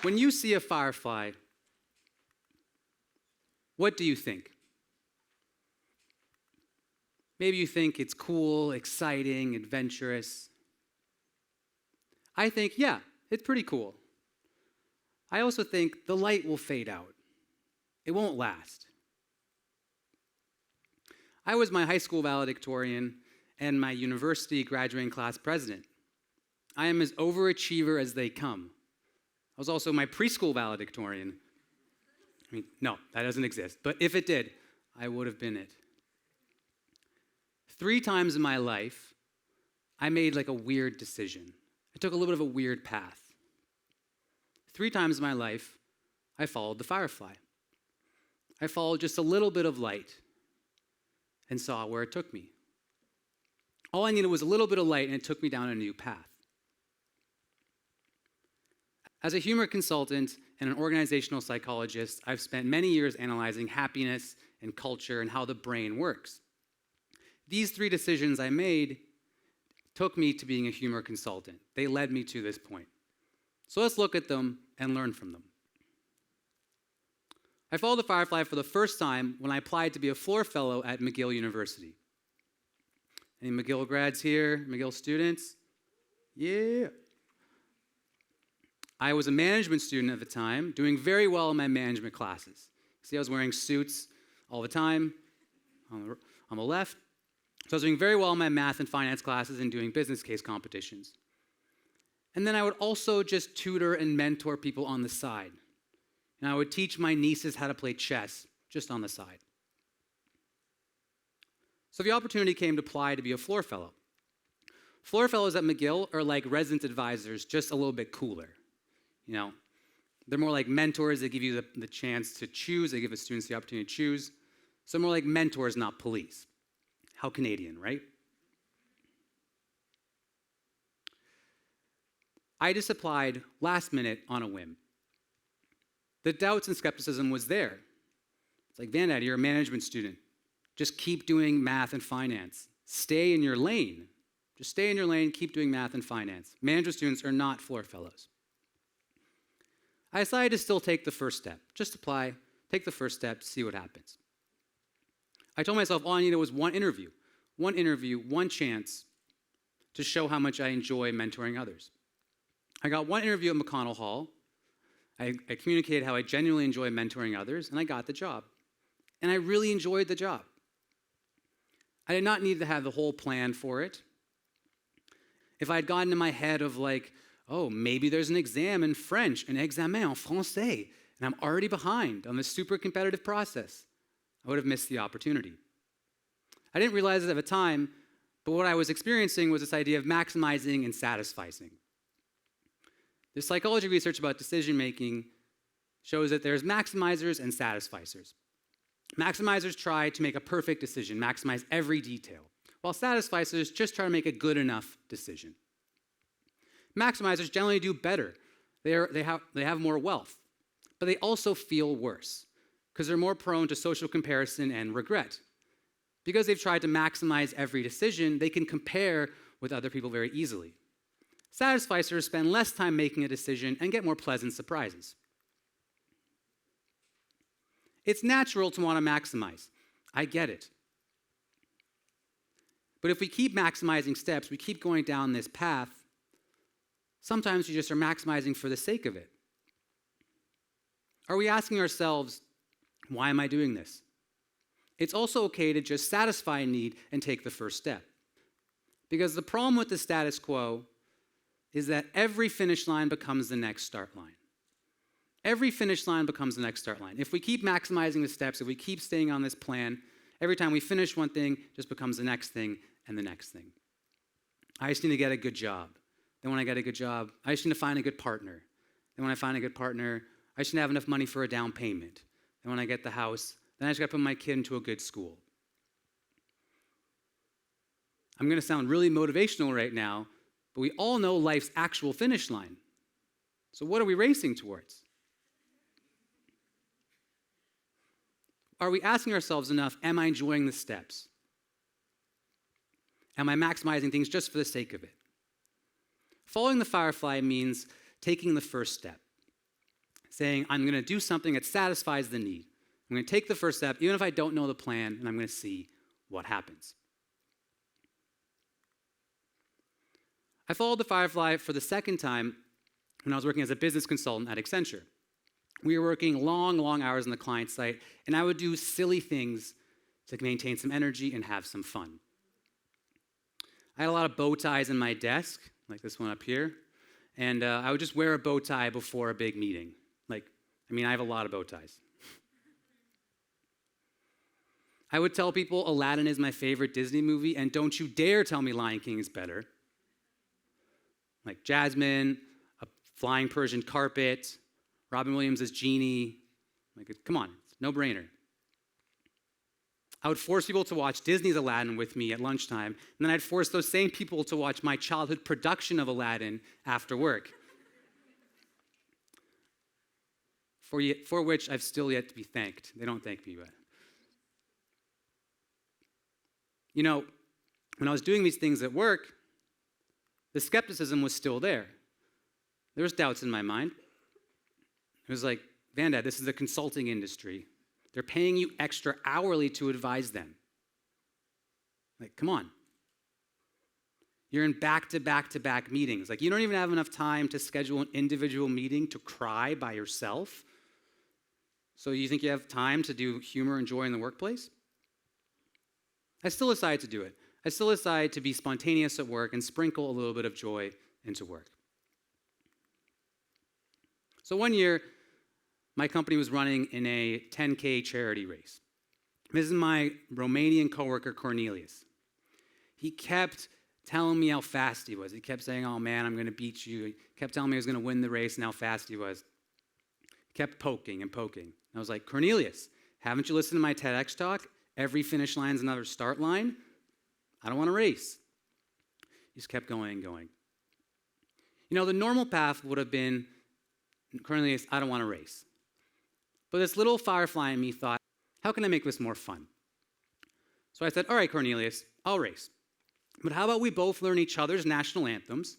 When you see a firefly, what do you think? Maybe you think it's cool, exciting, adventurous. I think, yeah, it's pretty cool. I also think the light will fade out. It won't last. I was my high school valedictorian and my university graduating class president. I am as overachiever as they come. I was also my preschool valedictorian. No, that doesn't exist. But if it did, I would have been it. 3 times in my life, I made like a weird decision. I took a little bit of a weird path. 3 times in my life, I followed the firefly. I followed just a little bit of light and saw where it took me. All I needed was a little bit of light, and it took me down a new path. As a humor consultant and an organizational psychologist, I've spent many years analyzing happiness and culture and how the brain works. These 3 decisions I made took me to being a humor consultant. They led me to this point. So let's look at them and learn from them. I followed the firefly for the first time when I applied to be a floor fellow at McGill University. Any McGill grads here? McGill students? Yeah. I was a management student at the time, doing very well in my management classes. See, I was wearing suits all the time on the left. So I was doing very well in my math and finance classes and doing business case competitions. And then I would also just tutor and mentor people on the side. And I would teach my nieces how to play chess just on the side. So the opportunity came to apply to be a floor fellow. Floor fellows at McGill are like resident advisors, just a little bit cooler. They're more like mentors. They give you the chance to choose. They give the students the opportunity to choose. So more like mentors, not police. How Canadian, right? I just applied last minute on a whim. The doubts and skepticism was there. It's like, Vandad, you're a management student. Just keep doing math and finance. Stay in your lane. Just stay in your lane, keep doing math and finance. Management students are not floor fellows. I decided to still take the first step. Just apply, take the first step, see what happens. I told myself all I needed was one interview, one chance to show how much I enjoy mentoring others. I got one interview at McConnell Hall. I communicated how I genuinely enjoy mentoring others, and I got the job. And I really enjoyed the job. I did not need to have the whole plan for it. If I had gotten in my head of like, oh, maybe there's an exam in French, an examen en français, and I'm already behind on this super competitive process, I would have missed the opportunity. I didn't realize it at the time, but what I was experiencing was this idea of maximizing and satisficing. The psychology research about decision-making shows that there's maximizers and satisficers. Maximizers try to make a perfect decision, maximize every detail, while satisficers just try to make a good enough decision. Maximizers generally do better. They have more wealth, but they also feel worse because they're more prone to social comparison and regret. Because they've tried to maximize every decision, they can compare with other people very easily. Satisficers spend less time making a decision and get more pleasant surprises. It's natural to want to maximize. I get it. But if we keep maximizing steps, we keep going down this path, sometimes we just are maximizing for the sake of it. Are we asking ourselves, why am I doing this? It's also okay to just satisfy a need and take the first step. Because the problem with the status quo is that every finish line becomes the next start line. Every finish line becomes the next start line. If we keep maximizing the steps, if we keep staying on this plan, every time we finish one thing, it just becomes the next thing and the next thing. I just need to get a good job. Then when I get a good job, I just need to find a good partner. Then when I find a good partner, I just need to have enough money for a down payment. Then when I get the house, then I just got to put my kid into a good school. I'm going to sound really motivational right now, but we all know life's actual finish line. So what are we racing towards? Are we asking ourselves enough, am I enjoying the steps? Am I maximizing things just for the sake of it? Following the firefly means taking the first step. saying, I'm going to do something that satisfies the need. I'm going to take the first step, even if I don't know the plan, and I'm going to see what happens. I followed the Firefly for the second time when I was working as a business consultant at Accenture. We were working long, long hours on the client site, and I would do silly things to maintain some energy and have some fun. I had a lot of bow ties in my desk, like this one up here, and I would just wear a bow tie before a big meeting. I have a lot of bow ties. I would tell people Aladdin is my favorite Disney movie, and don't you dare tell me Lion King is better. Like Jasmine, a flying Persian carpet, Robin Williams as Genie. Come on, it's no brainer. I would force people to watch Disney's Aladdin with me at lunchtime, and then I'd force those same people to watch my childhood production of Aladdin after work, for which I've still yet to be thanked. They don't thank me, but... when I was doing these things at work, the skepticism was still there. There was doubts in my mind. It was like, Vandad, this is the consulting industry. They're paying you extra hourly to advise them. Come on. You're in back-to-back-to-back meetings. You don't even have enough time to schedule an individual meeting to cry by yourself. So you think you have time to do humor and joy in the workplace? I still decided to do it. I still decided to be spontaneous at work and sprinkle a little bit of joy into work. So one year, my company was running in a 10K charity race. This is my Romanian coworker, Cornelius. He kept telling me how fast he was. He kept saying, oh man, I'm going to beat you. He kept telling me he was going to win the race and how fast he was. He kept poking and poking. And I was like, Cornelius, haven't you listened to my TEDx talk? Every finish line is another start line. I don't want to race. He just kept going and going. The normal path would have been, Cornelius, I don't want to race. But this little firefly in me thought, how can I make this more fun? So I said, all right, Cornelius, I'll race. But how about we both learn each other's national anthems?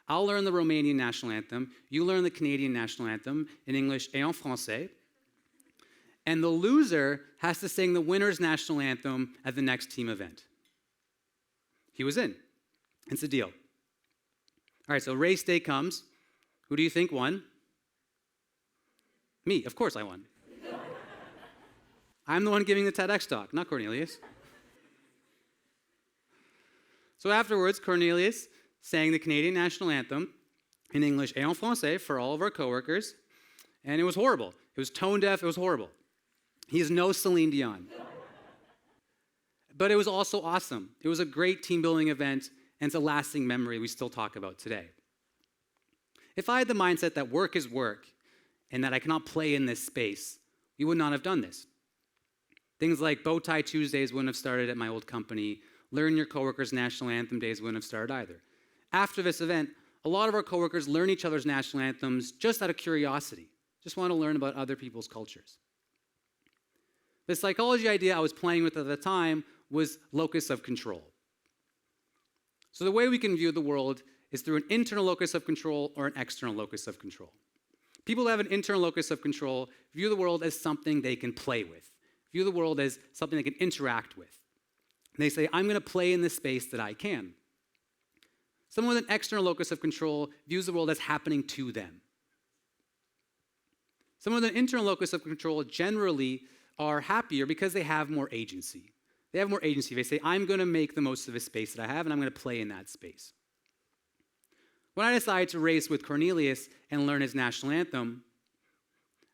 I'll learn the Romanian national anthem. You learn the Canadian national anthem in English et en français. And the loser has to sing the winner's national anthem at the next team event. He was in. It's a deal. All right, so race day comes. Who do you think won? Me. Of course I won. I'm the one giving the TEDx talk, not Cornelius. So afterwards, Cornelius sang the Canadian national anthem in English et en français for all of our coworkers, and it was horrible. It was tone deaf. It was horrible. He is no Celine Dion. But it was also awesome. It was a great team-building event, and it's a lasting memory we still talk about today. If I had the mindset that work is work and that I cannot play in this space, we would not have done this. Things like Bow Tie Tuesdays wouldn't have started at my old company. Learn Your Coworkers' National Anthem Days wouldn't have started either. After this event, a lot of our coworkers learn each other's national anthems just out of curiosity, just want to learn about other people's cultures. The psychology idea I was playing with at the time was locus of control. So the way we can view the world is through an internal locus of control or an external locus of control. People who have an internal locus of control view the world as something they can play with, view the world as something they can interact with. And they say, I'm going to play in this space that I can. Someone with an external locus of control views the world as happening to them. Someone with an internal locus of control generally are happier because they have more agency. They have more agency. They say, I'm going to make the most of this space that I have, and I'm going to play in that space. When I decided to race with Cornelius and learn his national anthem,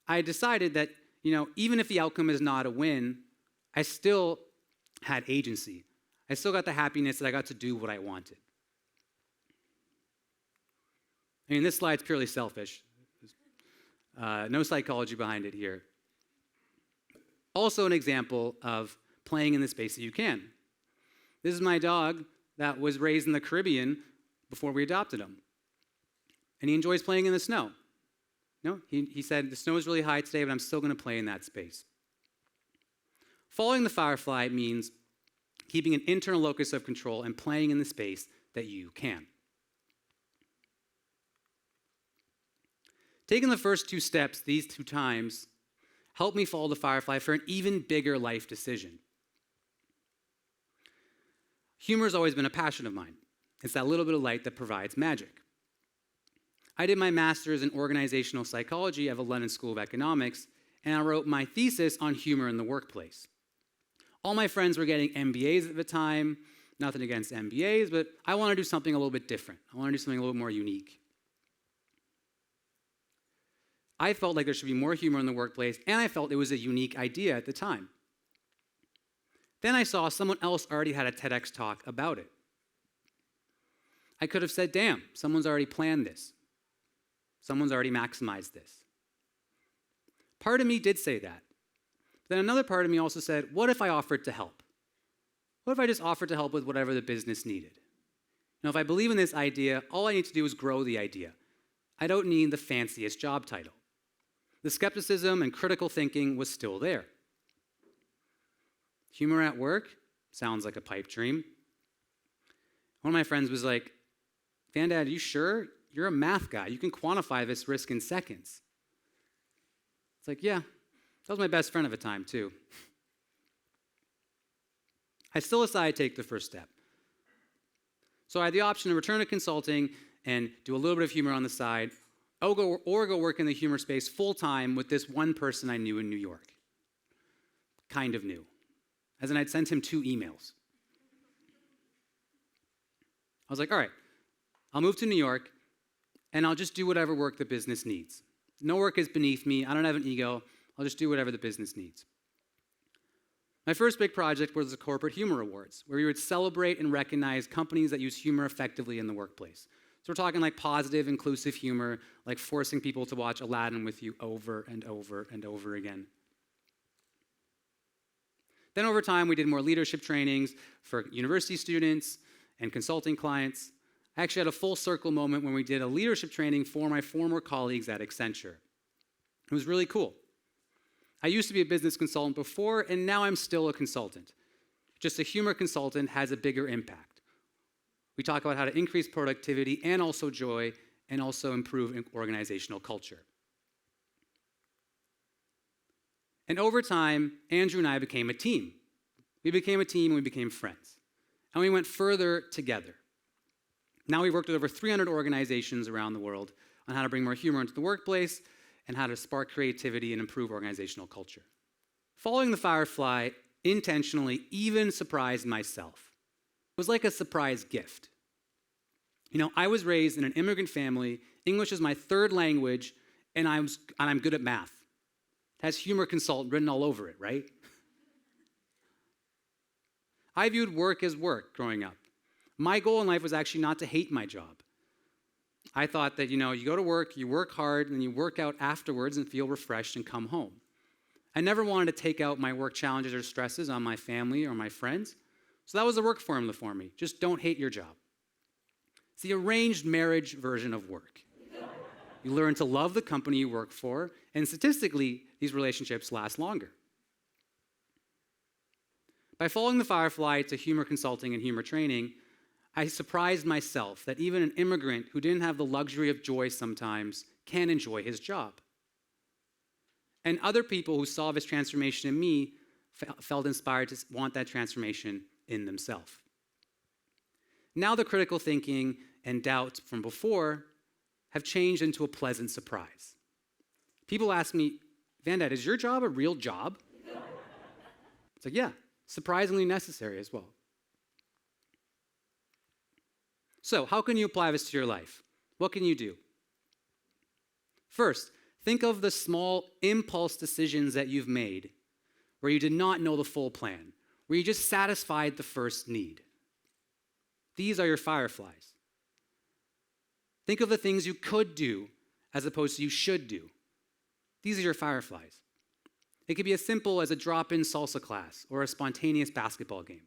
I decided that, even if the outcome is not a win, I still had agency. I still got the happiness that I got to do what I wanted. This slide's purely selfish. No psychology behind it here. Also an example of playing in the space that you can. This is my dog that was raised in the Caribbean before we adopted him. And he enjoys playing in the snow. He said, the snow is really high today, but I'm still going to play in that space. Following the firefly means keeping an internal locus of control and playing in the space that you can. Taking the first two steps these two times helped me follow the Firefly for an even bigger life decision. Humor has always been a passion of mine. It's that little bit of light that provides magic. I did my master's in organizational psychology at the London School of Economics, and I wrote my thesis on humor in the workplace. All my friends were getting MBAs at the time. Nothing against MBAs, but I want to do something a little bit different. I want to do something a little more unique. I felt like there should be more humor in the workplace, and I felt it was a unique idea at the time. Then I saw someone else already had a TEDx talk about it. I could have said, damn, someone's already planned this. Someone's already maximized this. Part of me did say that. Then another part of me also said, what if I offered to help? What if I just offered to help with whatever the business needed? Now, if I believe in this idea, all I need to do is grow the idea. I don't need the fanciest job title. The skepticism and critical thinking was still there. Humor at work sounds like a pipe dream. One of my friends was like, Vandad, are you sure? You're a math guy. You can quantify this risk in seconds. It's like, yeah, that was my best friend at the time, too. I still decided to take the first step. So I had the option to return to consulting and do a little bit of humor on the side, or go work in the humor space full-time with this one person I knew in New York. Kind of knew. As in, I'd sent him 2 emails. I was like, all right, I'll move to New York, and I'll just do whatever work the business needs. No work is beneath me. I don't have an ego. I'll just do whatever the business needs. My first big project was the Corporate Humor Awards, where we would celebrate and recognize companies that use humor effectively in the workplace. So we're talking like positive, inclusive humor, like forcing people to watch Aladdin with you over and over and over again. Then over time, we did more leadership trainings for university students and consulting clients. I actually had a full circle moment when we did a leadership training for my former colleagues at Accenture. It was really cool. I used to be a business consultant before, and now I'm still a consultant. Just a humor consultant has a bigger impact. We talk about how to increase productivity and also joy, and also improve organizational culture. And over time, Andrew and I became a team. We became a team and we became friends. And we went further together. Now we've worked with over 300 organizations around the world on how to bring more humor into the workplace and how to spark creativity and improve organizational culture. Following the Firefly intentionally even surprised myself. It was like a surprise gift. You know, I was raised in an immigrant family. English is my 3rd language, and I'm good at math. It has humor consultant written all over it, right? I viewed work as work growing up. My goal in life was actually not to hate my job. I thought that, you go to work, you work hard, and then you work out afterwards and feel refreshed and come home. I never wanted to take out my work challenges or stresses on my family or my friends. So that was the work formula for me. Just don't hate your job. It's the arranged marriage version of work. You learn to love the company you work for, and statistically, these relationships last longer. By following the Firefly to humor consulting and humor training, I surprised myself that even an immigrant who didn't have the luxury of joy sometimes can enjoy his job. And other people who saw this transformation in me felt inspired to want that transformation in themselves. Now the critical thinking and doubts from before have changed into a pleasant surprise. People ask me, Vandad, is your job a real job? It's like, yeah, surprisingly necessary as well. So, how can you apply this to your life? What can you do? First, think of the small impulse decisions that you've made where you did not know the full plan, where you just satisfied the first need. These are your fireflies. Think of the things you could do as opposed to you should do. These are your fireflies. It could be as simple as a drop-in salsa class or a spontaneous basketball game.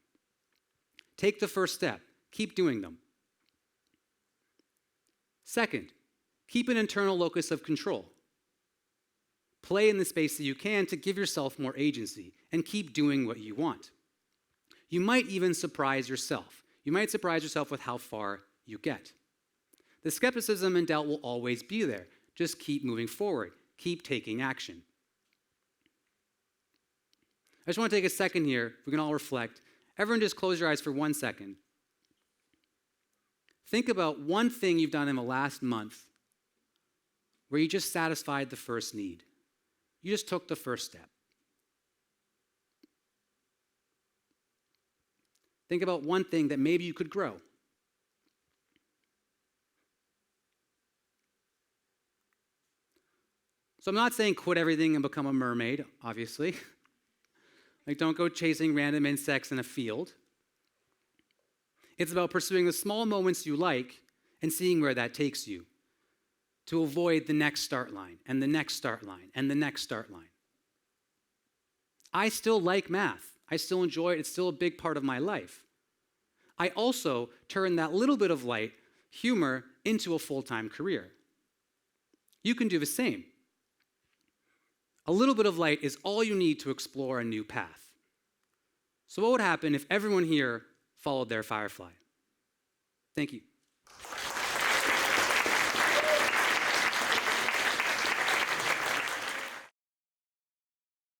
Take the first step. Keep doing them. Second, keep an internal locus of control. Play in the space that you can to give yourself more agency and keep doing what you want. You might even surprise yourself. You might surprise yourself with how far you get. The skepticism and doubt will always be there. Just keep moving forward. Keep taking action. I just want to take a second here. We can all reflect. Everyone just close your eyes for 1 second. Think about one thing you've done in the last month where you just satisfied the first need. You just took the first step. Think about one thing that maybe you could grow. So I'm not saying quit everything and become a mermaid, obviously. Like, don't go chasing random insects in a field. It's about pursuing the small moments you like and seeing where that takes you to avoid the next start line and the next start line and the next start line. I still like math. I still enjoy it. It's still a big part of my life. I also turn that little bit of light, humor, into a full-time career. You can do the same. A little bit of light is all you need to explore a new path. So what would happen if everyone here followed their firefly? Thank you.